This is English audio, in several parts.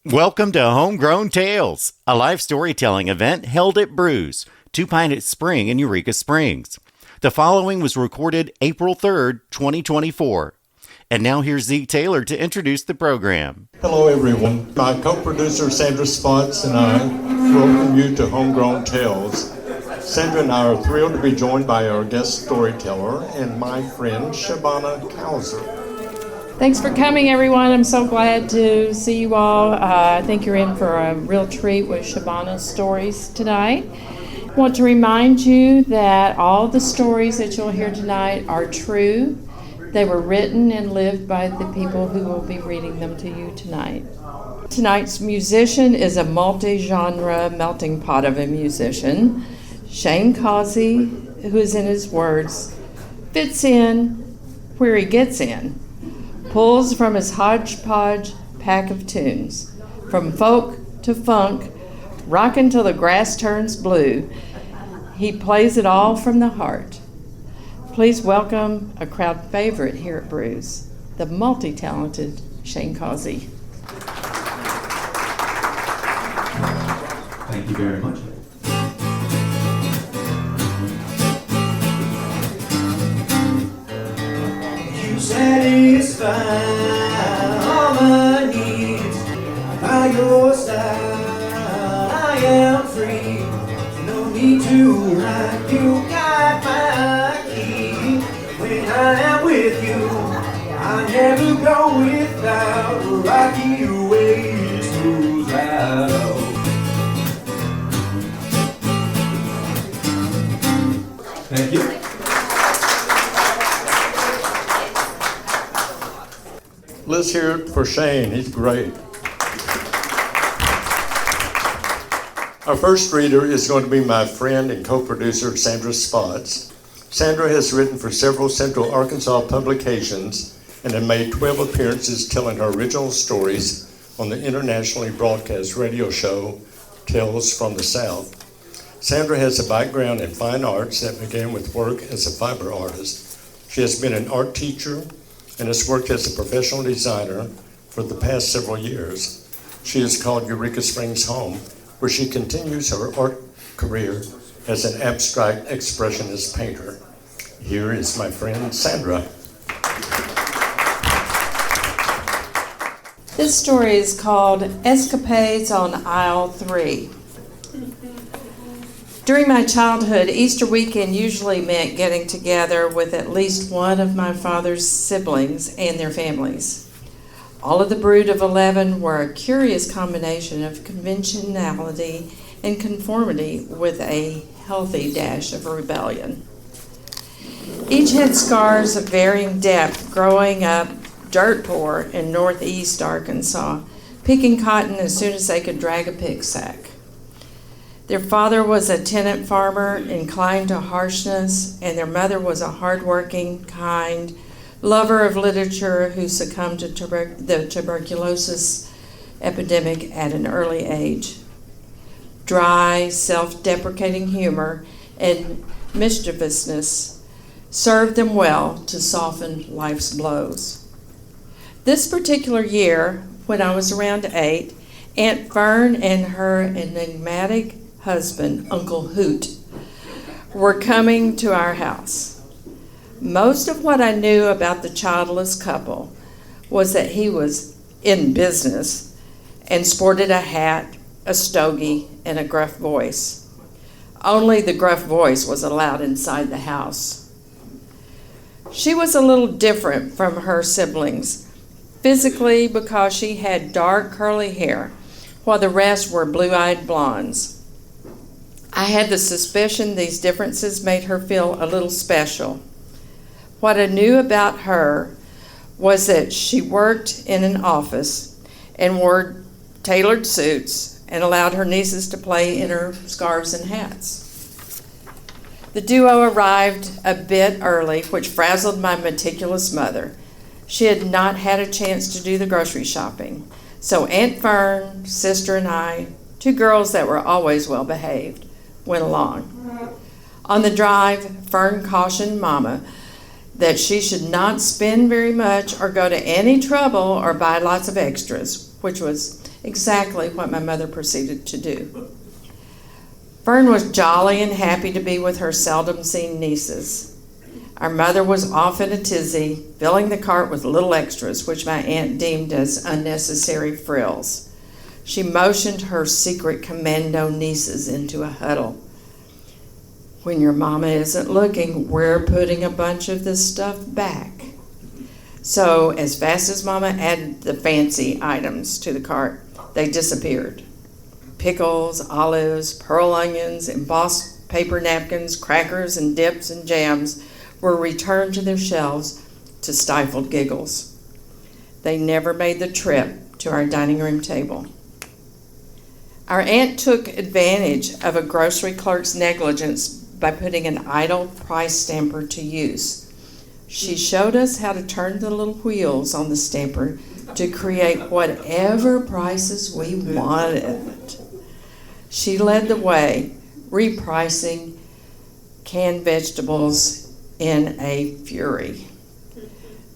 Welcome to Homegrown Tales, a live storytelling event held at Bews, 2 Pine Spring in Eureka Springs. The following was recorded April 3rd, 2024. And now here's Zeek Taylor to introduce the program. Hello everyone. My co-producer Sandra Spotts and I welcome you to Homegrown Tales. Sandra and I are thrilled to be joined by our guest storyteller and my friend Shabana Kauser. Thanks for coming, everyone. I'm so glad to see you all. I think you're in for a real treat with Shabana's stories tonight. I want to remind you that all the stories that you'll hear tonight are true. They were written and lived by the people who will be reading them to you tonight. Tonight's musician is a multi-genre melting pot of a musician. Shain Kausey, who is in his words, fits in where he gets in. Pulls from his hodgepodge pack of tunes, from folk to funk, rockin' till the grass turns blue. He plays it all from the heart. Please welcome a crowd favorite here at Bews, the multi-talented Shain Kausey. Thank you very much. Satisfy all my needs by your side. I am free, no need to run. You got my key. When I am with you, I never go without. Rocky ways smooth out. Thank you. Let's hear it for Shain. He's great. Our first reader is going to be my friend and co-producer, Sandra Spotts. Sandra has written for several Central Arkansas publications and has made 12 appearances telling her original stories on the internationally broadcast radio show, Tales from the South. Sandra has a background in fine arts that began with work as a fiber artist. She has been an art teacher and has worked as a professional designer for the past several years. She has called Eureka Springs home, where she continues her art career as an abstract expressionist painter. Here is my friend Sandra. This story is called Escapades on Aisle 3. During my childhood, Easter weekend usually meant getting together with at least one of my father's siblings and their families. All of the brood of 11 were a curious combination of conventionality and conformity with a healthy dash of rebellion. Each had scars of varying depth growing up dirt poor in northeast Arkansas, picking cotton as soon as they could drag a pick sack. Their father was a tenant farmer inclined to harshness, and their mother was a hardworking, kind lover of literature who succumbed to the tuberculosis epidemic at an early age. Dry, self-deprecating humor and mischievousness served them well to soften life's blows. This particular year, when I was around 8, Aunt Fern and her enigmatic husband, Uncle Hoot, were coming to our house. Most of what I knew about the childless couple was that he was in business and sported a hat, a stogie, and a gruff voice. Only the gruff voice was allowed inside the house. She was a little different from her siblings, physically because she had dark curly hair, while the rest were blue-eyed blondes. I had the suspicion these differences made her feel a little special. What I knew about her was that she worked in an office and wore tailored suits and allowed her nieces to play in her scarves and hats. The duo arrived a bit early, which frazzled my meticulous mother. She had not had a chance to do the grocery shopping, so Aunt Fern, sister, and I, 2 girls that were always well behaved, went along. On the drive, Fern cautioned Mama that she should not spend very much or go to any trouble or buy lots of extras, which was exactly what my mother proceeded to do. Fern was jolly and happy to be with her seldom-seen nieces. Our mother was off in a tizzy, filling the cart with little extras, which my aunt deemed as unnecessary frills. She motioned her secret commando nieces into a huddle. When your mama isn't looking, we're putting a bunch of this stuff back. So as fast as Mama added the fancy items to the cart, they disappeared. Pickles, olives, pearl onions, embossed paper napkins, crackers and dips and jams were returned to their shelves to stifled giggles. They never made the trip to our dining room table. Our aunt took advantage of a grocery clerk's negligence by putting an idle price stamper to use. She showed us how to turn the little wheels on the stamper to create whatever prices we wanted. She led the way, repricing canned vegetables in a fury.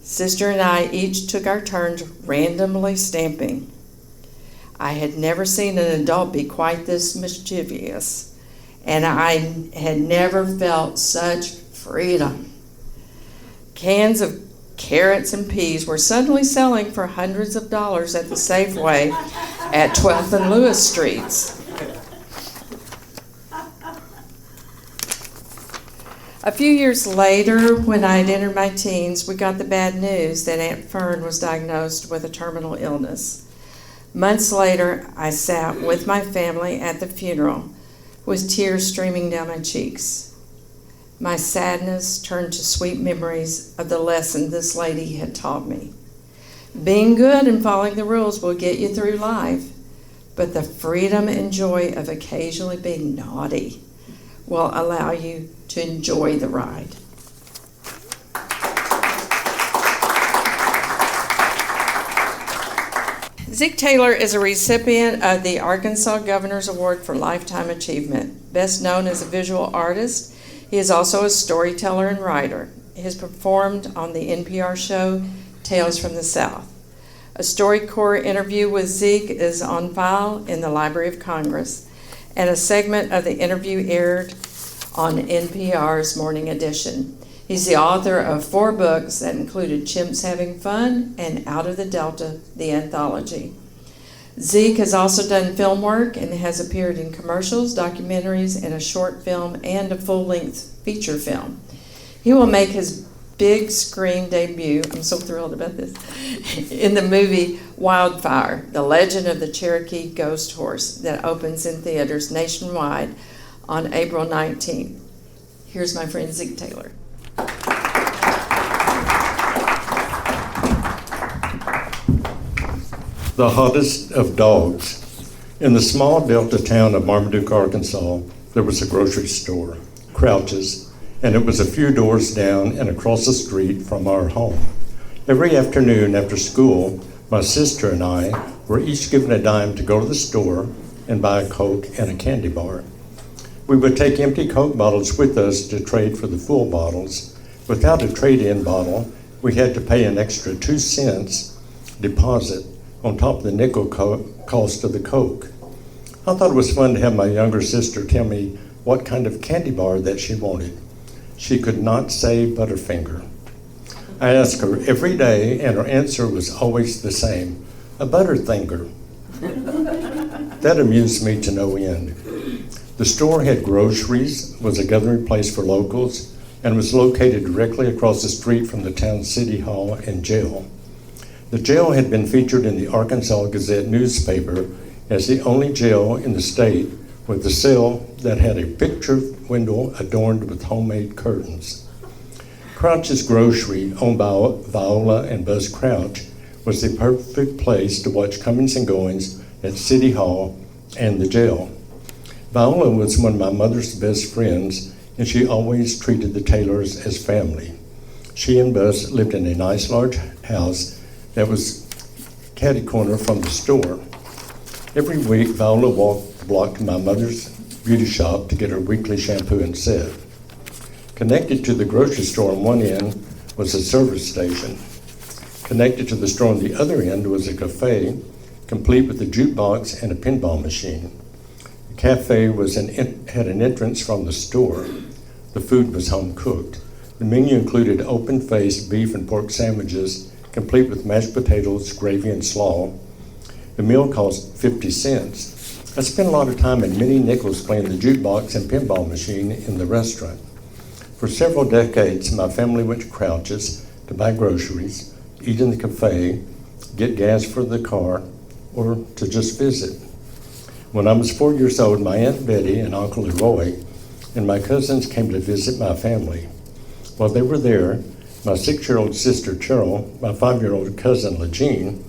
Sister and I each took our turns randomly stamping. I had never seen an adult be quite this mischievous, and I had never felt such freedom. Cans of carrots and peas were suddenly selling for hundreds of dollars at the Safeway at 12th and Lewis Streets. A few years later, when I had entered my teens, we got the bad news that Aunt Fern was diagnosed with a terminal illness. Months later, I sat with my family at the funeral with tears streaming down my cheeks. My sadness turned to sweet memories of the lesson this lady had taught me. Being good and following the rules will get you through life, but the freedom and joy of occasionally being naughty will allow you to enjoy the ride. Zeek Taylor is a recipient of the Arkansas Governor's Award for Lifetime Achievement. Best known as a visual artist, he is also a storyteller and writer. He has performed on the NPR show Tales from the South. A StoryCorps interview with Zeek is on file in the Library of Congress, and a segment of the interview aired on NPR's Morning Edition. He's the author of 4 books that included Chimps Having Fun and Out of the Delta, the anthology. Zeek has also done film work and has appeared in commercials, documentaries, and a short film and a full-length feature film. He will make his big screen debut, I'm so thrilled about this, in the movie Wildfire, The Legend of the Cherokee Ghost Horse, that opens in theaters nationwide on April 19th. Here's my friend Zeek Taylor. The hottest of dogs. In the small Delta town of Marmaduke, Arkansas, there was a grocery store, Crouch's, and it was a few doors down and across the street from our home. Every afternoon after school, my sister and I were each given a dime to go to the store and buy a Coke and a candy bar. We would take empty Coke bottles with us to trade for the full bottles. Without a trade-in bottle, we had to pay an extra 2 cents deposit on top of the nickel cost of the Coke. I thought it was fun to have my younger sister tell me what kind of candy bar that she wanted. She could not say Butterfinger. I asked her every day, and her answer was always the same, a Butterfinger. That amused me to no end. The store had groceries, was a gathering place for locals, and was located directly across the street from the town city hall and jail. The jail had been featured in the Arkansas Gazette newspaper as the only jail in the state with a cell that had a picture window adorned with homemade curtains. Crouch's Grocery, owned by Viola and Buzz Crouch, was the perfect place to watch comings and goings at City Hall and the jail. Viola was one of my mother's best friends, and she always treated the Taylors as family. She and Buzz lived in a nice large house that was catty corner from the store. Every week, Viola walked the block to my mother's beauty shop to get her weekly shampoo and sieve. Connected to the grocery store on one end was a service station. Connected to the store on the other end was a cafe complete with a jukebox and a pinball machine. The cafe had an entrance from the store. The food was home-cooked. The menu included open-faced beef and pork sandwiches, complete with mashed potatoes, gravy, and slaw. The meal cost 50 cents. I spent a lot of time and many nickels playing the jukebox and pinball machine in the restaurant. For several decades, my family went to Crouch's to buy groceries, eat in the cafe, get gas for the car, or to just visit. When I was 4 years old, my Aunt Betty and Uncle Leroy and my cousins came to visit my family. While they were there, my 6-year-old sister Cheryl, my 5-year-old cousin LaJean,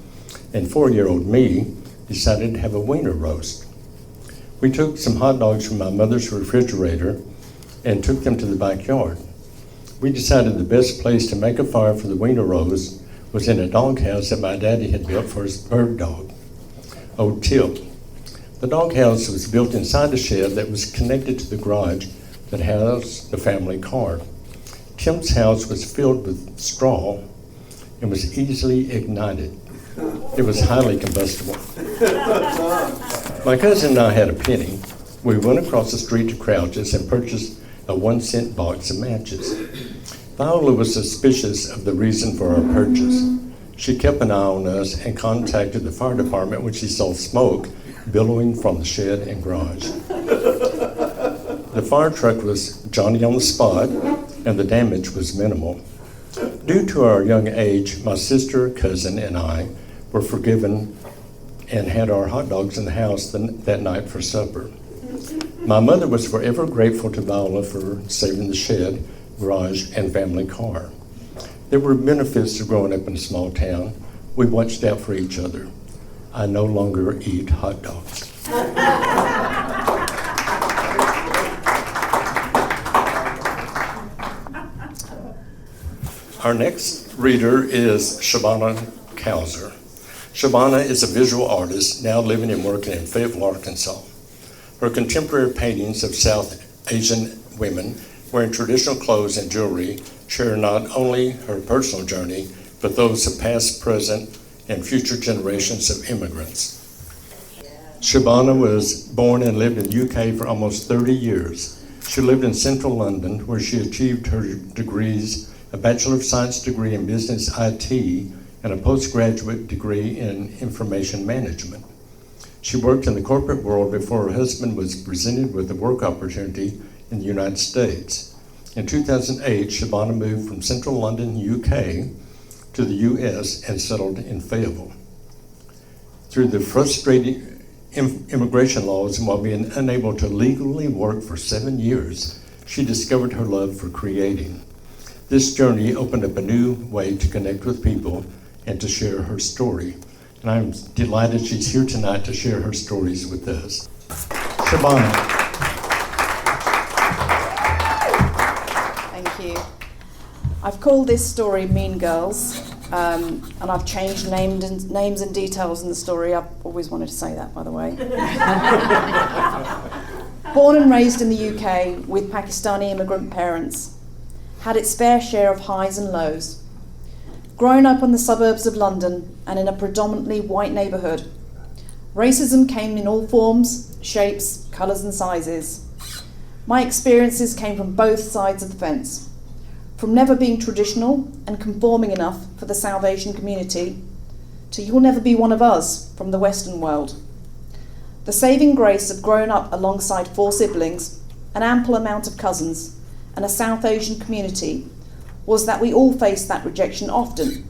and 4-year-old me decided to have a wiener roast. We took some hot dogs from my mother's refrigerator and took them to the backyard. We decided the best place to make a fire for the wiener roast was in a doghouse that my daddy had built for his bird dog, Old Tip. The doghouse was built inside a shed that was connected to the garage that housed the family car. Tim's house was filled with straw and was easily ignited. It was highly combustible. My cousin and I had a penny. We went across the street to Crouch's and purchased a 1-cent box of matches. Viola was suspicious of the reason for our purchase. She kept an eye on us and contacted the fire department when she saw smoke billowing from the shed and garage. The fire truck was Johnny on the spot, and the damage was minimal. Due to our young age, my sister, cousin, and I were forgiven and had our hot dogs in the house that night for supper. My mother was forever grateful to Viola for saving the shed, garage, and family car. There were benefits to growing up in a small town. We watched out for each other. I no longer eat hot dogs. Our next reader is Shabana Kauser. Shabana is a visual artist now living and working in Fayetteville, Arkansas. Her contemporary paintings of South Asian women wearing traditional clothes and jewelry share not only her personal journey, but those of past, present, and future generations of immigrants. Shabana was born and lived in the UK for almost 30 years. She lived in central London, where she achieved her degrees, a Bachelor of Science degree in Business IT, and a postgraduate degree in Information Management. She worked in the corporate world before her husband was presented with a work opportunity in the United States. In 2008, Shabana moved from central London, UK, to the US and settled in Fayetteville. Through the frustrating immigration laws and while being unable to legally work for 7 years, she discovered her love for creating. This journey opened up a new way to connect with people and to share her story. And I'm delighted she's here tonight to share her stories with us. Shabana. Thank you. I've called this story Mean Girls, and I've changed names and details in the story. I've always wanted to say that, by the way. Born and raised in the UK with Pakistani immigrant parents, had its fair share of highs and lows. Grown up in the suburbs of London and in a predominantly white neighbourhood, racism came in all forms, shapes, colours and sizes. My experiences came from both sides of the fence, from never being traditional and conforming enough for the South Asian community, to you'll never be one of us from the Western world. The saving grace of growing up alongside 4 siblings, an ample amount of cousins, and a South Asian community was that we all faced that rejection often.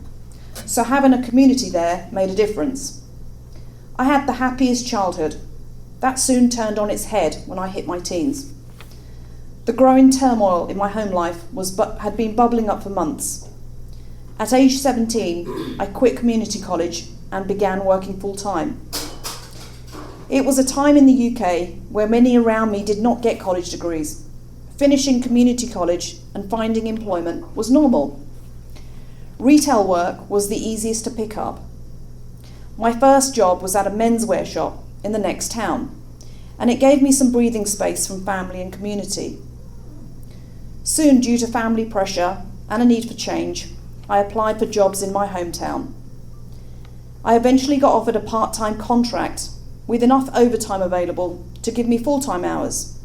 So having a community there made a difference. I had the happiest childhood. That soon turned on its head when I hit my teens. The growing turmoil in my home life had been bubbling up for months. At age 17, I quit community college and began working full-time. It was a time in the UK where many around me did not get college degrees. Finishing community college and finding employment was normal. Retail work was the easiest to pick up. My first job was at a menswear shop in the next town, and it gave me some breathing space from family and community. Soon, due to family pressure and a need for change, I applied for jobs in my hometown. I eventually got offered a part-time contract with enough overtime available to give me full-time hours.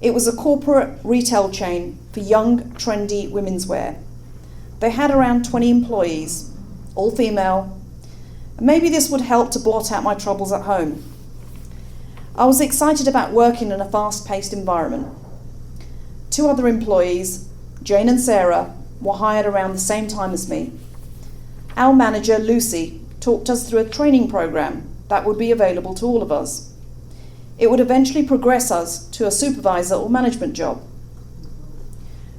It was a corporate retail chain for young, trendy women's wear. They had around 20 employees, all female, and maybe this would help to blot out my troubles at home. I was excited about working in a fast-paced environment. 2 other employees, Jane and Sarah, were hired around the same time as me. Our manager, Lucy, talked us through a training program that would be available to all of us. It would eventually progress us to a supervisor or management job.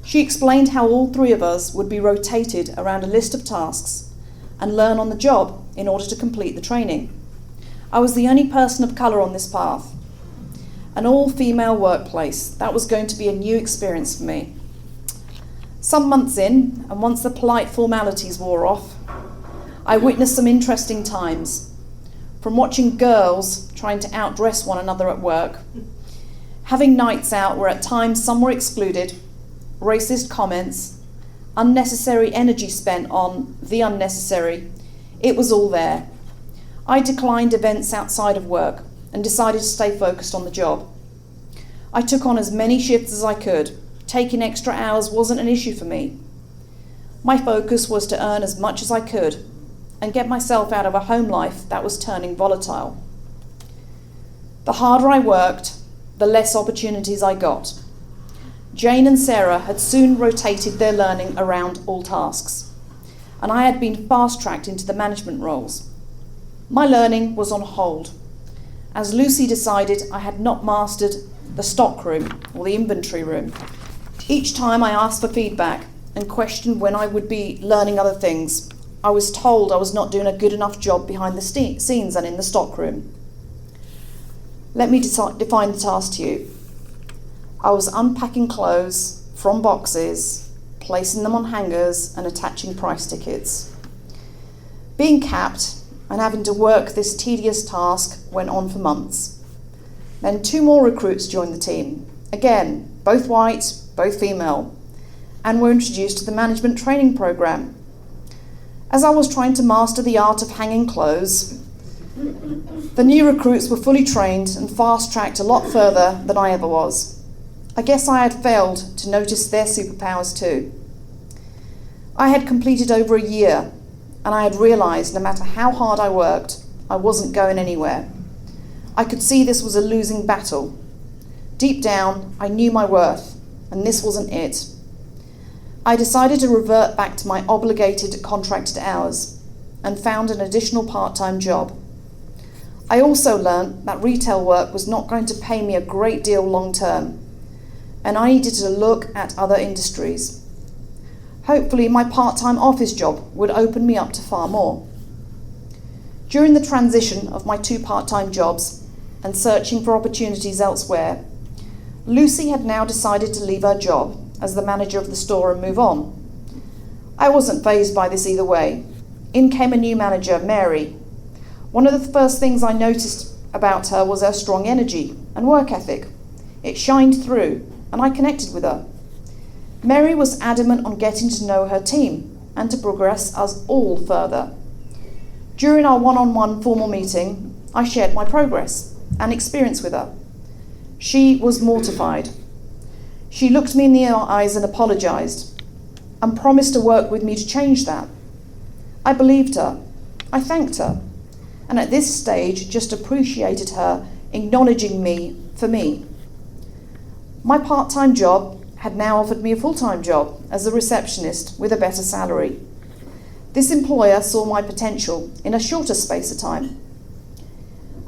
She explained how all 3 of us would be rotated around a list of tasks and learn on the job in order to complete the training. I was the only person of colour on this path. An all-female workplace, that was going to be a new experience for me. Some months in, and once the polite formalities wore off, I witnessed some interesting times. From watching girls trying to outdress one another at work, having nights out where at times some were excluded, racist comments, unnecessary energy spent on the unnecessary, it was all there. I declined events outside of work and decided to stay focused on the job. I took on as many shifts as I could. Taking extra hours wasn't an issue for me. My focus was to earn as much as I could and get myself out of a home life that was turning volatile. The harder I worked, the less opportunities I got. Jane and Sarah had soon rotated their learning around all tasks, and I had been fast-tracked into the management roles. My learning was on hold, as Lucy decided I had not mastered the stock room or the inventory room. Each time I asked for feedback and questioned when I would be learning other things, I was told I was not doing a good enough job behind the scenes and in the stock room. Let me define the task to you. I was unpacking clothes from boxes, placing them on hangers and attaching price tickets. Being capped and having to work this tedious task went on for months. Then 2 more recruits joined the team. Again, both white, both female, and were introduced to the management training program. As I was trying to master the art of hanging clothes, the new recruits were fully trained and fast-tracked a lot further than I ever was. I guess I had failed to notice their superpowers too. I had completed over a year, and I had realised no matter how hard I worked, I wasn't going anywhere. I could see this was a losing battle. Deep down, I knew my worth, and this wasn't it. I decided to revert back to my obligated contracted hours and found an additional part-time job. I also learnt that retail work was not going to pay me a great deal long-term, and I needed to look at other industries. Hopefully my part-time office job would open me up to far more. During the transition of my 2 part-time jobs and searching for opportunities elsewhere, Lucy had now decided to leave her job as the manager of the store and move on. I wasn't fazed by this either way. In came a new manager, Mary. One of the first things I noticed about her was her strong energy and work ethic. It shined through, and I connected with her. Mary was adamant on getting to know her team and to progress us all further. During our one-on-one formal meeting, I shared my progress and experience with her. She was mortified. She looked me in the eyes and apologised and promised to work with me to change that. I believed her. I thanked her. And at this stage, just appreciated her acknowledging me for me. My part-time job had now offered me a full-time job as a receptionist with a better salary. This employer saw my potential in a shorter space of time.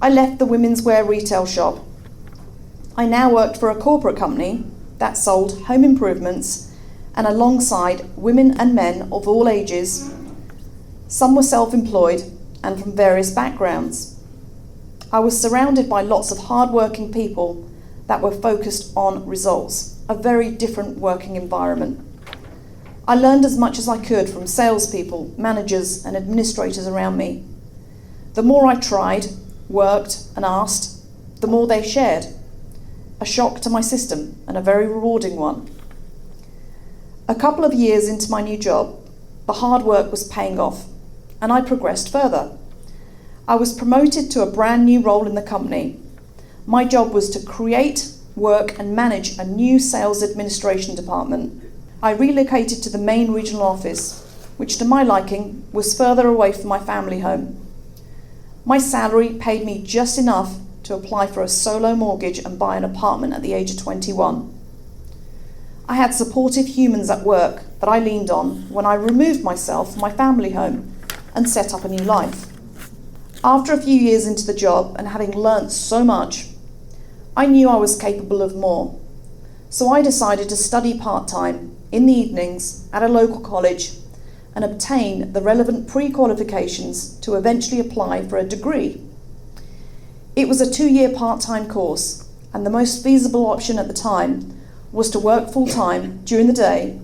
I left the women's wear retail shop. I now worked for a corporate company that sold home improvements, and alongside women and men of all ages. Some were self-employed and from various backgrounds. I was surrounded by lots of hard-working people that were focused on results, a very different working environment. I learned as much as I could from salespeople, managers, and administrators around me. The more I tried, worked, and asked, the more they shared. A shock to my system, and a very rewarding one. A couple of years into my new job, the hard work was paying off, and I progressed further. I was promoted to a brand new role in the company. My job was to create, work and manage a new sales administration department. I relocated to the main regional office, which to my liking was further away from my family home. My salary paid me just enough to apply for a solo mortgage and buy an apartment at the age of 21. I had supportive humans at work that I leaned on when I removed myself from my family home and set up a new life. After a few years into the job and having learnt so much, I knew I was capable of more. So I decided to study part-time in the evenings at a local college and obtain the relevant pre-qualifications to eventually apply for a degree. It was a 2-year part-time course, and the most feasible option at the time was to work full-time during the day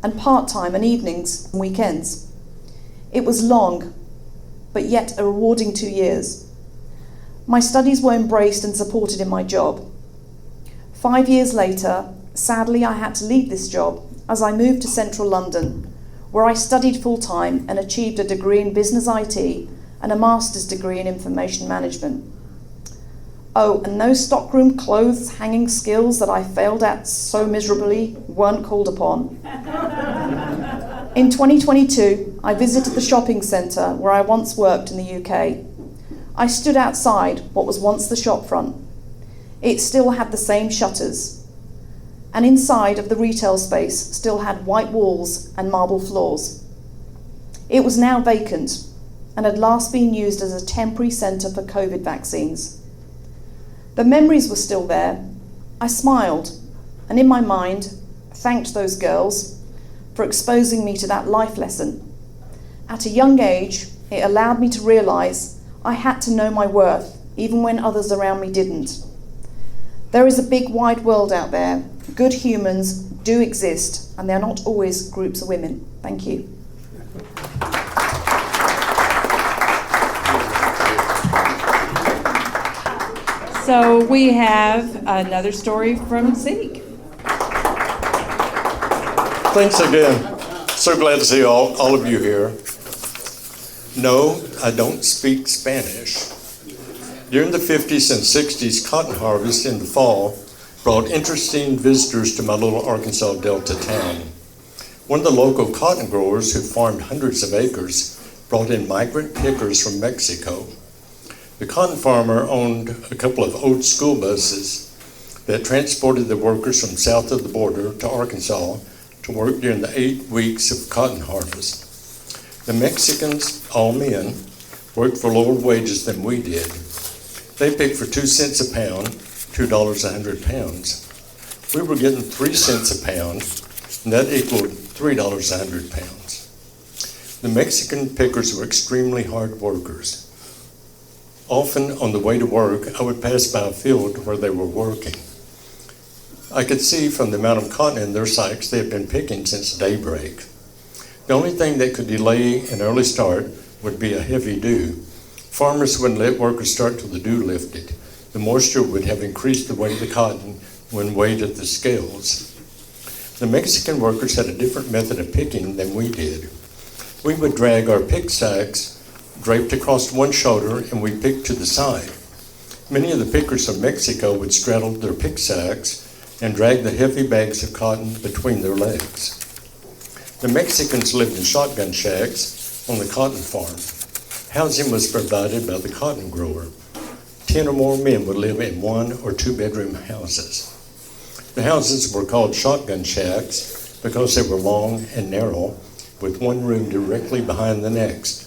and part-time on evenings and weekends. It was long, but yet a rewarding 2 years. My studies were embraced and supported in my job. 5 years later, sadly, I had to leave this job as I moved to central London, where I studied full-time and achieved a degree in business IT and a master's degree in information management. Oh, and those stockroom clothes hanging skills that I failed at so miserably weren't called upon. In 2022, I visited the shopping centre where I once worked in the UK. I stood outside what was once the shopfront. It still had the same shutters, and inside of the retail space still had white walls and marble floors. It was now vacant and had last been used as a temporary centre for COVID vaccines. The memories were still there. I smiled, and in my mind, thanked those girls for exposing me to that life lesson. At a young age, it allowed me to realise I had to know my worth, even when others around me didn't. There is a big wide world out there. Good humans do exist, and they're not always groups of women. Thank you. So we have another story from Zeek. Thanks again. So glad to see all of you here. No, I don't speak Spanish. During the 50s and 60s, cotton harvest in the fall brought interesting visitors to my little Arkansas Delta town. One of the local cotton growers who farmed hundreds of acres brought in migrant pickers from Mexico. The cotton farmer owned a couple of old school buses that transported the workers from south of the border to Arkansas to work during the 8 weeks of cotton harvest. The Mexicans, all men, worked for lower wages than we did. They picked for 2 cents a pound, $2 a 100 pounds. We were getting 3 cents a pound, and that equaled $3 a 100 pounds. The Mexican pickers were extremely hard workers. Often on the way to work, I would pass by a field where they were working. I could see from the amount of cotton in their sacks they had been picking since daybreak. The only thing that could delay an early start would be a heavy dew. Farmers wouldn't let workers start till the dew lifted. The moisture would have increased the weight of the cotton when weighed at the scales. The Mexican workers had a different method of picking than we did. We would drag our pick sacks draped across one shoulder, and we picked to the side. Many of the pickers from Mexico would straddle their pick sacks and drag the heavy bags of cotton between their legs. The Mexicans lived in shotgun shacks on the cotton farm. Housing was provided by the cotton grower. 10 or more men would live in 1 or 2 bedroom houses. The houses were called shotgun shacks because they were long and narrow, with one room directly behind the next.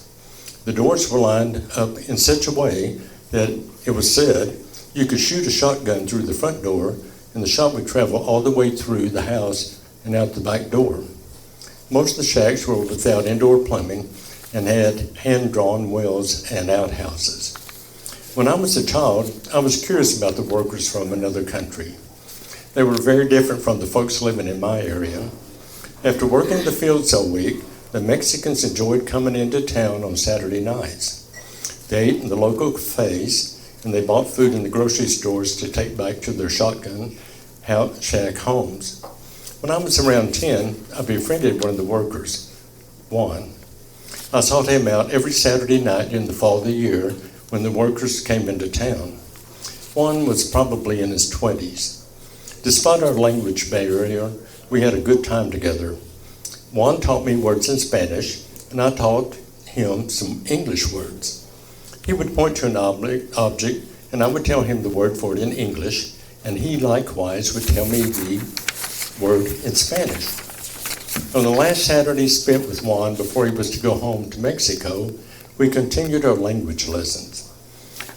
The doors were lined up in such a way that it was said you could shoot a shotgun through the front door and the shot would travel all the way through the house and out the back door. Most of the shacks were without indoor plumbing and had hand-drawn wells and outhouses. When I was a child, I was curious about the workers from another country. They were very different from the folks living in my area. After working the fields all week, the Mexicans enjoyed coming into town on Saturday nights. They ate in the local cafes, and they bought food in the grocery stores to take back to their shotgun shack homes. When I was around 10, I befriended one of the workers, Juan. I sought him out every Saturday night during the fall of the year when the workers came into town. Juan was probably in his 20s. Despite our language barrier, we had a good time together. Juan taught me words in Spanish, and I taught him some English words. He would point to an object, and I would tell him the word for it in English, and he likewise would tell me the word in Spanish. On the last Saturday spent with Juan before he was to go home to Mexico, we continued our language lessons.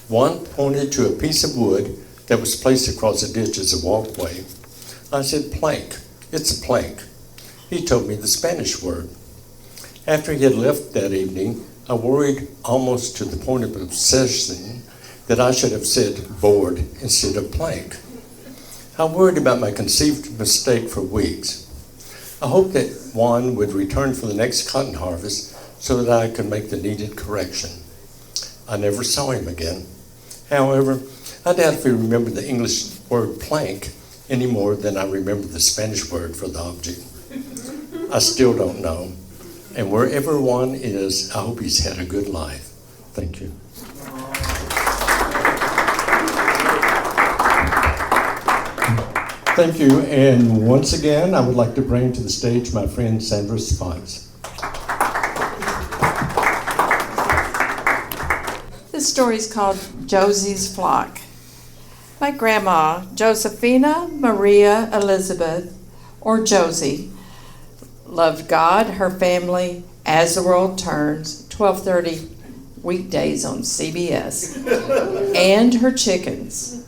Juan pointed to a piece of wood that was placed across a ditch as a walkway. I said, plank. It's a plank. He told me the Spanish word. After he had left that evening, I worried almost to the point of obsession that I should have said board instead of plank. I worried about my conceived mistake for weeks. I hoped that Juan would return for the next cotton harvest so that I could make the needed correction. I never saw him again. However, I doubt if he remembered the English word plank any more than I remember the Spanish word for the object. I still don't know. And wherever Juan is, I hope he's had a good life. Thank you. Thank you. And once again, I would like to bring to the stage my friend Sandra Spotts. This story is called Josie's Flock. My grandma, Josephina Maria Elizabeth, or Josie, loved God, her family, As the World Turns, 12:30 weekdays on CBS, and her chickens.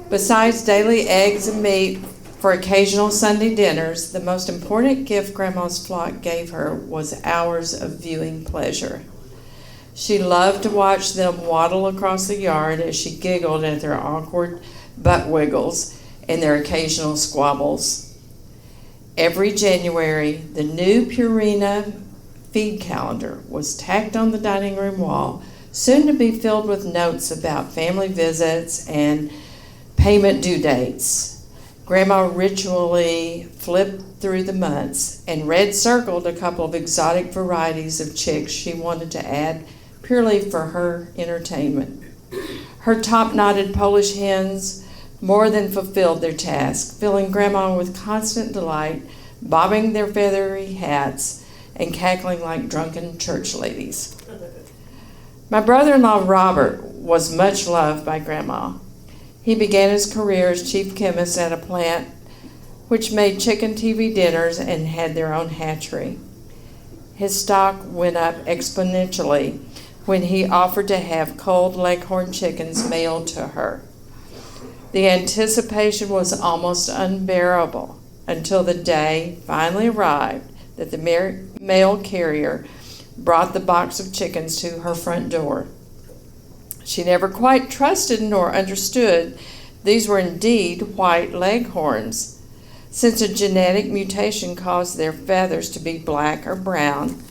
Besides daily eggs and meat for occasional Sunday dinners, the most important gift Grandma's flock gave her was hours of viewing pleasure. She loved to watch them waddle across the yard as she giggled at their awkward butt wiggles and their occasional squabbles. Every January, the new Purina feed calendar was tacked on the dining room wall, soon to be filled with notes about family visits and payment due dates. Grandma ritually flipped through the months and red-circled a couple of exotic varieties of chicks she wanted to add purely for her entertainment. Her top-knotted Polish hens more than fulfilled their task, filling Grandma with constant delight, bobbing their feathery hats, and cackling like drunken church ladies. My brother-in-law Robert was much loved by Grandma. He began his career as chief chemist at a plant which made chicken TV dinners and had their own hatchery. His stock went up exponentially when he offered to have cold Leghorn chickens mailed to her. The anticipation was almost unbearable until the day finally arrived that the mail carrier brought the box of chickens to her front door. She never quite trusted nor understood these were indeed white Leghorns, since a genetic mutation caused their feathers to be black or brown,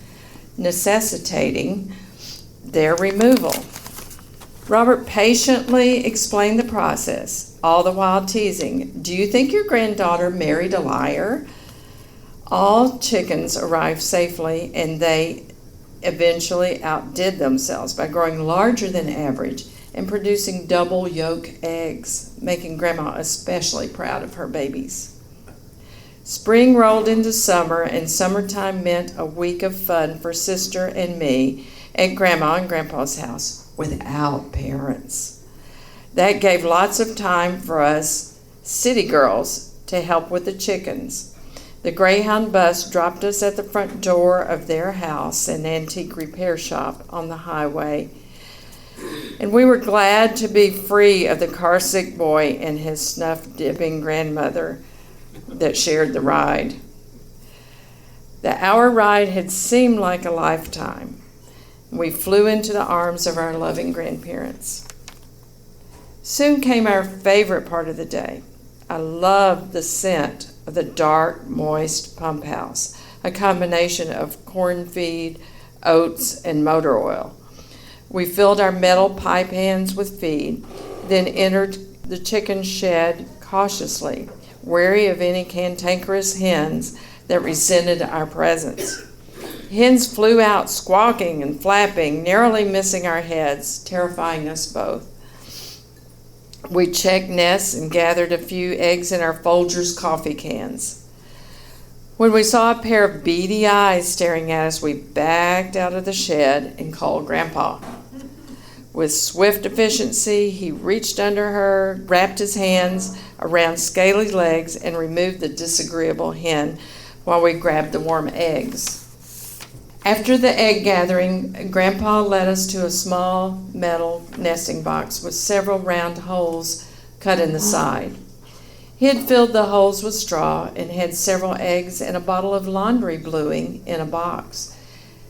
necessitating their removal. Robert patiently explained the process, all the while teasing, "Do you think your granddaughter married a liar?" All chickens arrived safely, and they eventually outdid themselves by growing larger than average and producing double yolk eggs, making Grandma especially proud of her babies. Spring rolled into summer, and summertime meant a week of fun for Sister and me at Grandma and Grandpa's house without parents. That gave lots of time for us city girls to help with the chickens. The Greyhound bus dropped us at the front door of their house, an antique repair shop on the highway, and we were glad to be free of the car-sick boy and his snuff-dipping grandmother that shared the ride. The hour ride had seemed like a lifetime. We flew into the arms of our loving grandparents. Soon came our favorite part of the day. I loved the scent of the dark, moist pump house, a combination of corn feed, oats, and motor oil. We filled our metal pipe hands with feed, then entered the chicken shed cautiously, wary of any cantankerous hens that resented our presence. Hens flew out squawking and flapping, narrowly missing our heads, terrifying us both. We checked nests and gathered a few eggs in our Folgers coffee cans. When we saw a pair of beady eyes staring at us, we backed out of the shed and called Grandpa. With swift efficiency, he reached under her, wrapped his hands around scaly legs, and removed the disagreeable hen while we grabbed the warm eggs. After the egg gathering, Grandpa led us to a small metal nesting box with several round holes cut in the side. He had filled the holes with straw and had several eggs and a bottle of laundry bluing in a box.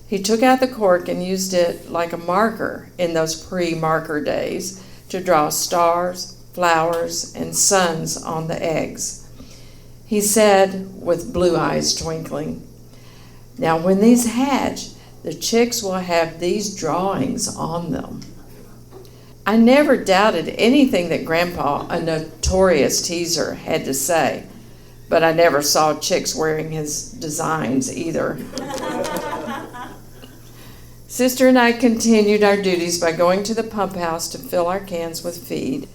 He took out the cork and used it like a marker in those pre-marker days to draw stars, flowers, and suns on the eggs. He said, with blue eyes twinkling, "Now when these hatch, the chicks will have these drawings on them." I never doubted anything that Grandpa, a notorious teaser, had to say, but I never saw chicks wearing his designs either. Sister and I continued our duties by going to the pump house to fill our cans with feed.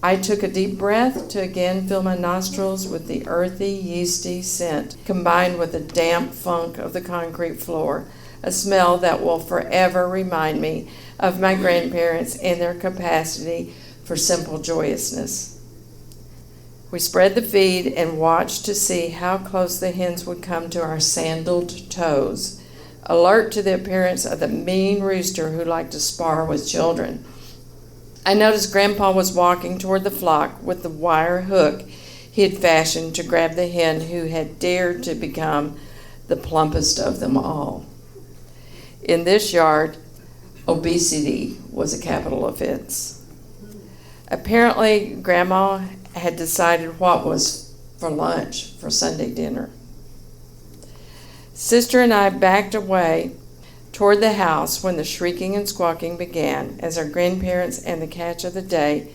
I took a deep breath to again fill my nostrils with the earthy, yeasty scent combined with the damp funk of the concrete floor, a smell that will forever remind me of my grandparents and their capacity for simple joyousness. We spread the feed and watched to see how close the hens would come to our sandaled toes, alert to the appearance of the mean rooster who liked to spar with children. I noticed Grandpa was walking toward the flock with the wire hook he had fashioned to grab the hen who had dared to become the plumpest of them all. In this yard, obesity was a capital offense. Apparently, Grandma had decided what was for lunch for Sunday dinner. Sister and I backed away toward the house when the shrieking and squawking began as our grandparents and the catch of the day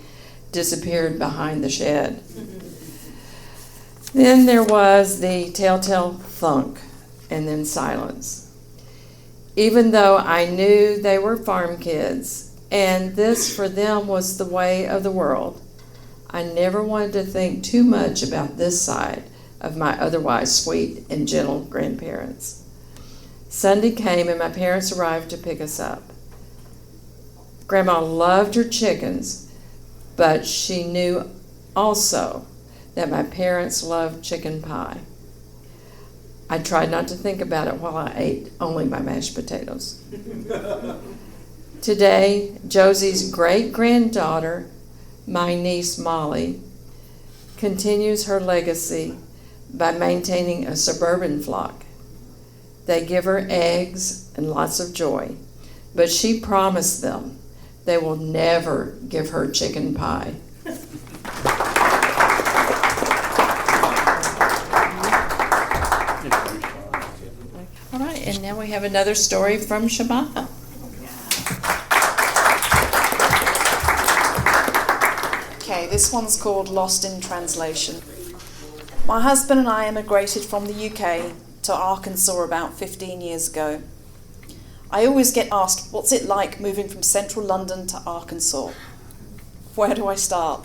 disappeared behind the shed. Then there was the telltale thunk and then silence. Even though I knew they were farm kids and this for them was the way of the world, I never wanted to think too much about this side of my otherwise sweet and gentle grandparents. Sunday came and my parents arrived to pick us up. Grandma loved her chickens, but she knew also that my parents loved chicken pie. I tried not to think about it while I ate only my mashed potatoes. Today, Josie's great-granddaughter, my niece Molly, continues her legacy by maintaining a suburban flock. They give her eggs and lots of joy, but she promised them they will never give her chicken pie. All right, and now we have another story from Shabana. Okay, this one's called Lost in Translation. My husband and I emigrated from the UK to Arkansas about 15 years ago. I always get asked, what's it like moving from central London to Arkansas? Where do I start?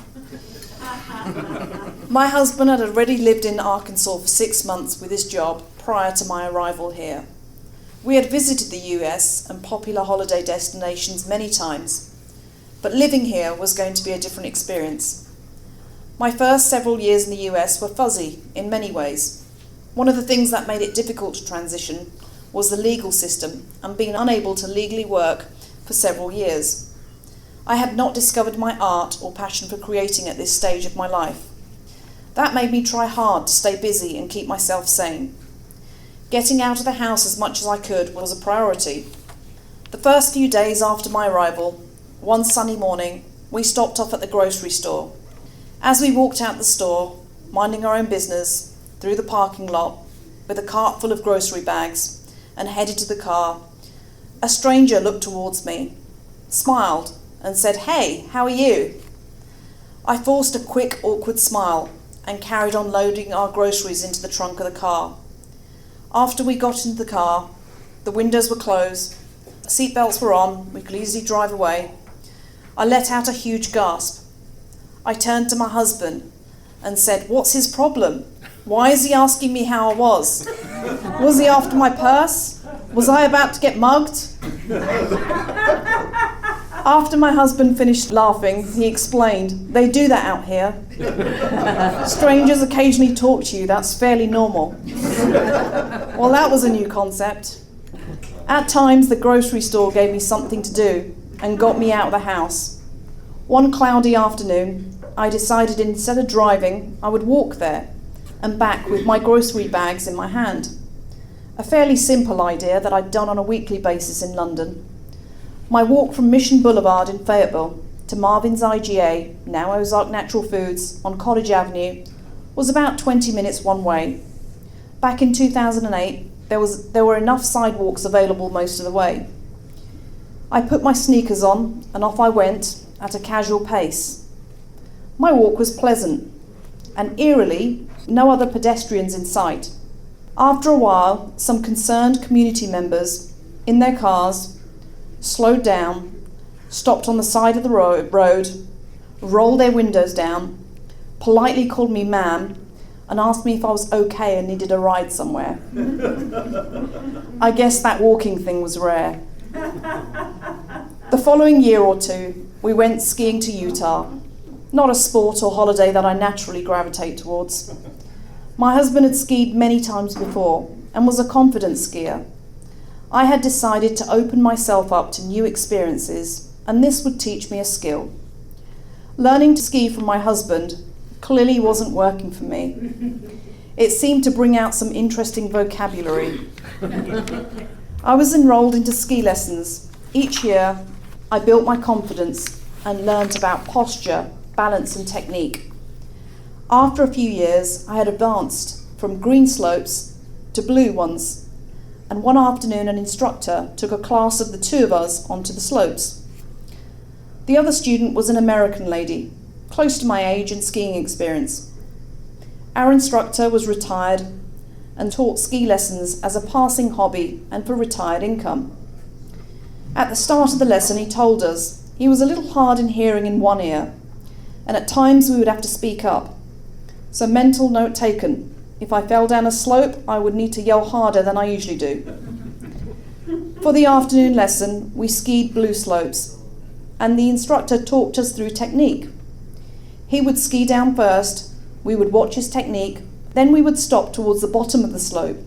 My husband had already lived in Arkansas for 6 months with his job prior to my arrival here. We had visited the US and popular holiday destinations many times, but living here was going to be a different experience. My first several years in the US were fuzzy in many ways. One of the things that made it difficult to transition was the legal system and being unable to legally work for several years. I had not discovered my art or passion for creating at this stage of my life. That made me try hard to stay busy and keep myself sane. Getting out of the house as much as I could was a priority. The first few days after my arrival, one sunny morning, we stopped off at the grocery store. As we walked out the store, minding our own business, through the parking lot, with a cart full of grocery bags, and headed to the car, a stranger looked towards me, smiled, and said, "Hey, how are you?" I forced a quick, awkward smile and carried on loading our groceries into the trunk of the car. After we got into the car, The windows were closed. Seatbelts were on. We could easily drive away. I let out a huge gasp. I turned to my husband and said, "What's his problem? Why is he asking me how I was? Was he after my purse? Was I about to get mugged?" After my husband finished laughing, he explained, "They do that out here. Strangers occasionally talk to you, that's fairly normal." Well, that was a new concept. At times, the grocery store gave me something to do and got me out of the house. One cloudy afternoon, I decided instead of driving, I would walk there and back with my grocery bags in my hand. A fairly simple idea that I'd done on a weekly basis in London. My walk from Mission Boulevard in Fayetteville to Marvin's IGA, now Ozark Natural Foods, on College Avenue, was about 20 minutes one way. Back in 2008, there were enough sidewalks available most of the way. I put my sneakers on and off I went at a casual pace. My walk was pleasant, and eerily, no other pedestrians in sight. After a while, some concerned community members, in their cars, slowed down, stopped on the side of the road, rolled their windows down, politely called me ma'am, and asked me if I was okay and needed a ride somewhere. I guess that walking thing was rare. The following year or two, we went skiing to Utah. Not a sport or holiday that I naturally gravitate towards. My husband had skied many times before and was a confident skier. I had decided to open myself up to new experiences, and this would teach me a skill. Learning to ski from my husband clearly wasn't working for me. It seemed to bring out some interesting vocabulary. I was enrolled into ski lessons. Each year, I built my confidence and learnt about posture, balance and technique. After a few years, I had advanced from green slopes to blue ones, and one afternoon an instructor took a class of the two of us onto the slopes. The other student was an American lady, close to my age and skiing experience. Our instructor was retired and taught ski lessons as a passing hobby and for retired income. At the start of the lesson, he told us he was a little hard in hearing in one ear, and at times we would have to speak up. So mental note taken. If I fell down a slope, I would need to yell harder than I usually do. For the afternoon lesson, we skied blue slopes, and the instructor talked us through technique. He would ski down first, we would watch his technique, then we would stop towards the bottom of the slope.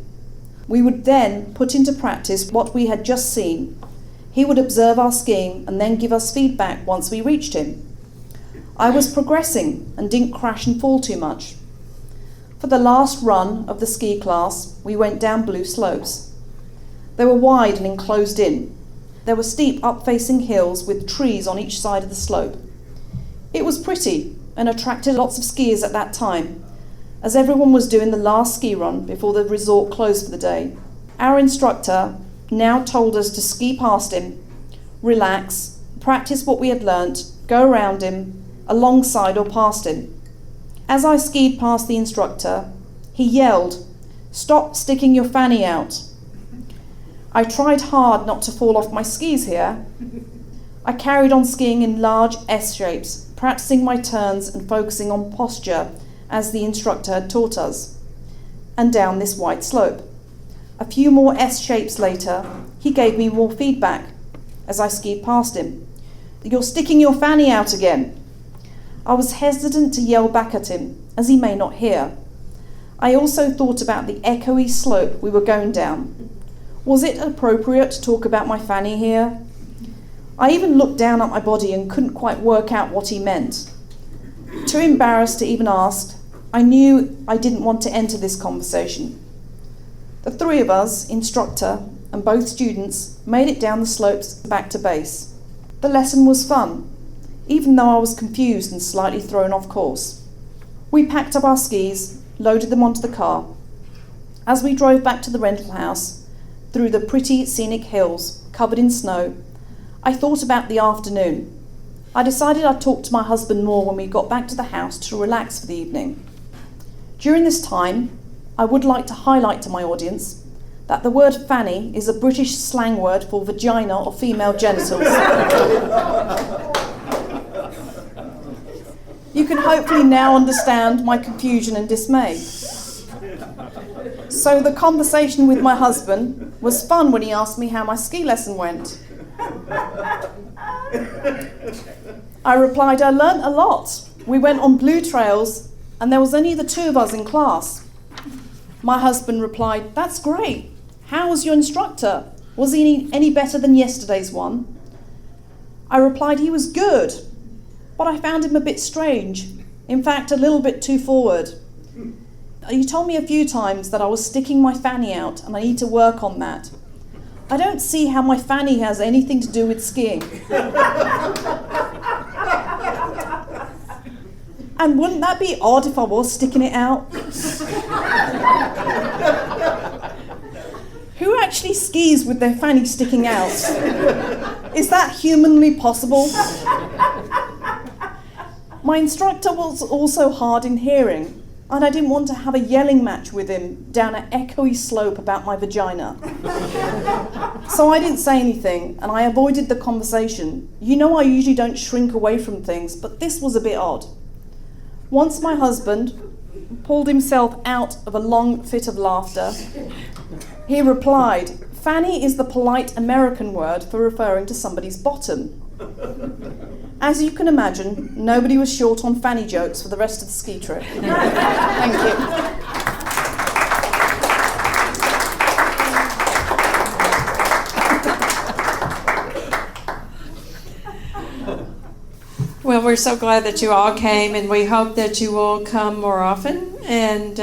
We would then put into practice what we had just seen. He would observe our skiing and then give us feedback once we reached him. I was progressing and didn't crash and fall too much. For the last run of the ski class, we went down blue slopes. They were wide and enclosed in. There were steep up-facing hills with trees on each side of the slope. It was pretty and attracted lots of skiers at that time, as everyone was doing the last ski run before the resort closed for the day. Our instructor now told us to ski past him, relax, practice what we had learnt, go around him, alongside or past him. As I skied past the instructor, he yelled, "Stop sticking your fanny out." I tried hard not to fall off my skis here. I carried on skiing in large S shapes, practicing my turns and focusing on posture as the instructor had taught us, and down this white slope. A few more S shapes later, he gave me more feedback as I skied past him. "You're sticking your fanny out again." I was hesitant to yell back at him, as he may not hear. I also thought about the echoey slope we were going down. Was it appropriate to talk about my fanny here? I even looked down at my body and couldn't quite work out what he meant. Too embarrassed to even ask, I knew I didn't want to enter this conversation. The three of us, instructor and both students, made it down the slopes back to base. The lesson was fun, even though I was confused and slightly thrown off course. We packed up our skis, loaded them onto the car. As we drove back to the rental house, through the pretty scenic hills covered in snow, I thought about the afternoon. I decided I'd talk to my husband more when we got back to the house to relax for the evening. During this time, I would like to highlight to my audience that the word fanny is a British slang word for vagina or female genitals. You can hopefully now understand my confusion and dismay. So the conversation with my husband was fun when he asked me how my ski lesson went. I replied, I learnt a lot. We went on blue trails and there was only the two of us in class. My husband replied, that's great. How was your instructor? Was he any better than yesterday's one? I replied, he was good, but I found him a bit strange. In fact, a little bit too forward. He told me a few times that I was sticking my fanny out and I need to work on that. I don't see how my fanny has anything to do with skiing. And wouldn't that be odd if I was sticking it out? Who actually skis with their fanny sticking out? Is that humanly possible? My instructor was also hard in hearing, and I didn't want to have a yelling match with him down an echoey slope about my vagina. So I didn't say anything, and I avoided the conversation. You know I usually don't shrink away from things, but this was a bit odd. Once my husband pulled himself out of a long fit of laughter, he replied, fanny is the polite American word for referring to somebody's bottom. As you can imagine, nobody was short on fanny jokes for the rest of the ski trip. Thank you. Well, we're so glad that you all came, and we hope that you will come more often and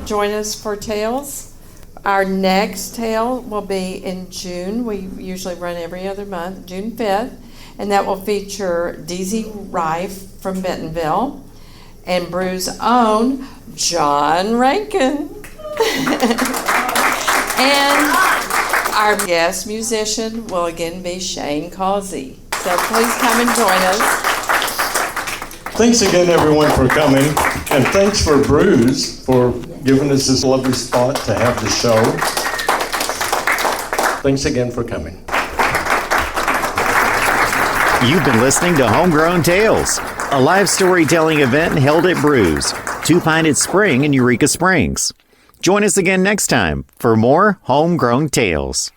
join us for Tales. Our next tale will be in June. We usually run every other month, June 5th, and that will feature Deezy Rife from Bentonville and Bews' own John Rankin. And our guest musician will again be Shain Kausey. So please come and join us. Thanks again, everyone, for coming, and thanks for Bews for giving us this lovely spot to have the show. Thanks again for coming. You've been listening to Homegrown Tales, a live storytelling event held at Bews, 2 Pinted Spring in Eureka Springs. Join us again next time for more Homegrown Tales.